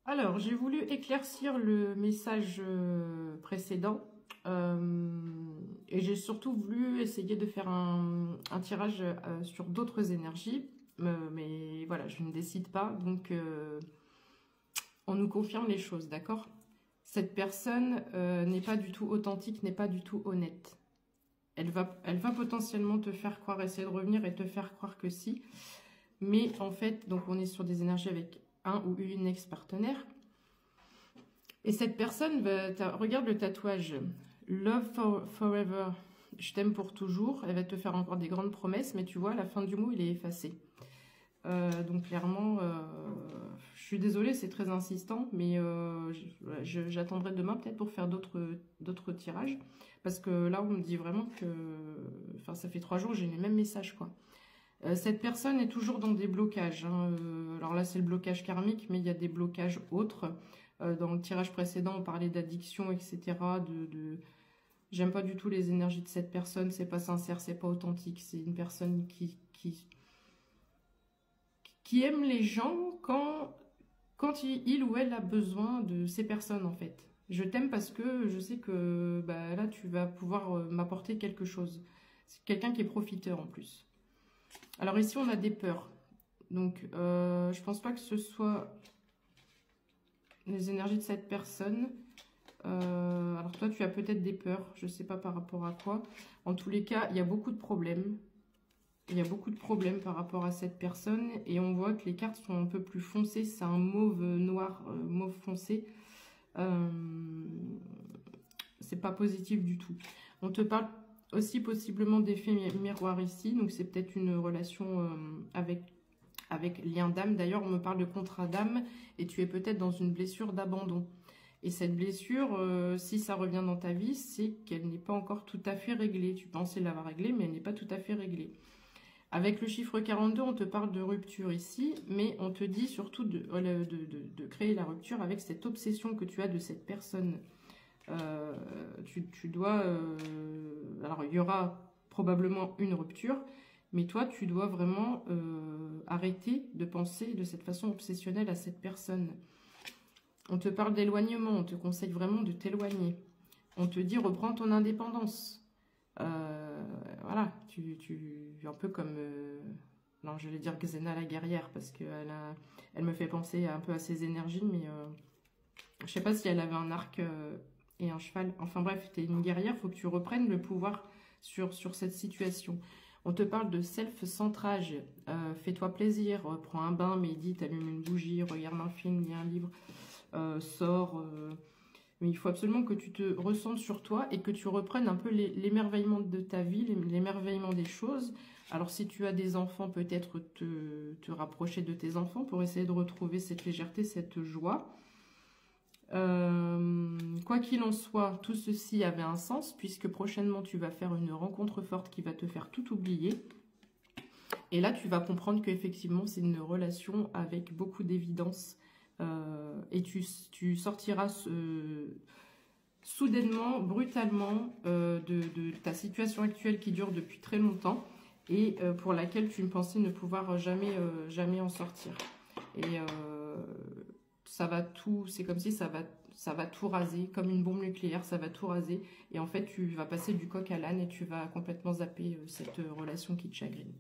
Alors, j'ai voulu éclaircir le message précédent et j'ai surtout voulu essayer de faire un tirage sur d'autres énergies, mais voilà, je ne décide pas, donc on nous confirme les choses, d'accord? Cette personne n'est pas du tout authentique, n'est pas du tout honnête. Elle va potentiellement te faire croire, essayer de revenir et te faire croire que si, mais en fait, donc on est sur des énergies avec un ou une ex-partenaire. Et cette personne, regarde le tatouage, Love Forever, je t'aime pour toujours. Elle va te faire encore des grandes promesses, mais tu vois, à la fin du mot, il est effacé. Donc clairement, je suis désolée, c'est très insistant, mais j'attendrai demain peut-être pour faire d'autres tirages. Parce que là, on me dit vraiment que... Enfin, ça fait 3 jours, j'ai les mêmes messages, quoi. Cette personne est toujours dans des blocages. Alors là, c'est le blocage karmique, mais il y a des blocages autres. Dans le tirage précédent, on parlait d'addiction, etc. J'aime pas du tout les énergies de cette personne. C'est pas sincère, c'est pas authentique. C'est une personne qui aime les gens quand il ou elle a besoin de ces personnes, en fait. Je t'aime parce que je sais que là, tu vas pouvoir m'apporter quelque chose. C'est quelqu'un qui est profiteur, en plus. Alors ici, on a des peurs. Donc, je pense pas que ce soit les énergies de cette personne. Alors toi, tu as peut-être des peurs. Je sais pas par rapport à quoi. En tous les cas, il y a beaucoup de problèmes. Il y a beaucoup de problèmes par rapport à cette personne. Et on voit que les cartes sont un peu plus foncées. C'est un mauve noir, mauve foncé. C'est pas positif du tout. On te parle aussi possiblement d'effet miroir ici. Donc c'est peut-être une relation avec lien d'âme. D'ailleurs, on me parle de contrat d'âme et tu es peut-être dans une blessure d'abandon. Et cette blessure, si ça revient dans ta vie, c'est qu'elle n'est pas encore tout à fait réglée. Tu pensais l'avoir réglée, mais elle n'est pas tout à fait réglée. Avec le chiffre 42, on te parle de rupture ici, mais on te dit surtout de créer la rupture avec cette obsession que tu as de cette personne. Tu dois... alors, il y aura probablement une rupture, mais toi, tu dois vraiment arrêter de penser de cette façon obsessionnelle à cette personne. On te parle d'éloignement, on te conseille vraiment de t'éloigner. On te dit reprends ton indépendance. Voilà, un peu comme... non, je vais dire Xena la guerrière, parce elle me fait penser un peu à ses énergies, mais je sais pas si elle avait un arc et un cheval. Enfin bref, tu es une guerrière, il faut que tu reprennes le pouvoir sur cette situation. On te parle de self-centrage. Fais-toi plaisir, prends un bain, médite, allume une bougie, regarde un film, lis un livre, sors. Mais il faut absolument que tu te recentres sur toi et que tu reprennes un peu l'émerveillement de ta vie, l'émerveillement des choses. Alors si tu as des enfants, peut-être te rapprocher de tes enfants pour essayer de retrouver cette légèreté, cette joie. Quoi qu'il en soit, tout ceci avait un sens puisque prochainement tu vas faire une rencontre forte qui va te faire tout oublier. Et là, tu vas comprendre qu'effectivement, c'est une relation avec beaucoup d'évidence. Et tu sortiras soudainement, brutalement de ta situation actuelle qui dure depuis très longtemps et pour laquelle tu ne pensais ne pouvoir jamais en sortir. Et ça va tout, c'est comme si ça va tout raser, comme une bombe nucléaire, ça va tout raser. Et en fait, tu vas passer du coq à l'âne et tu vas complètement zapper cette relation qui te chagrine.